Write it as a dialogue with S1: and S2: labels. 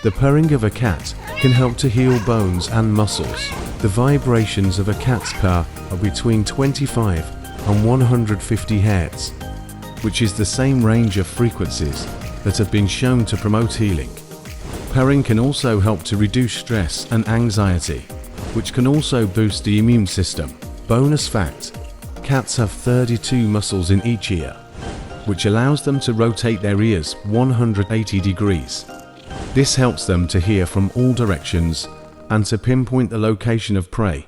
S1: The purring of a cat can help to heal bones and muscles. The vibrations of a cat's purr are between 25 and 150 Hz, which is the same range of frequencies that have been shown to promote healing. Purring can also help to reduce stress and anxiety, which can also boost the immune system. Bonus fact: cats have 32 muscles in each ear, which allows them to rotate their ears 180 degrees. This helps them to hear from all directions and to pinpoint the location of prey.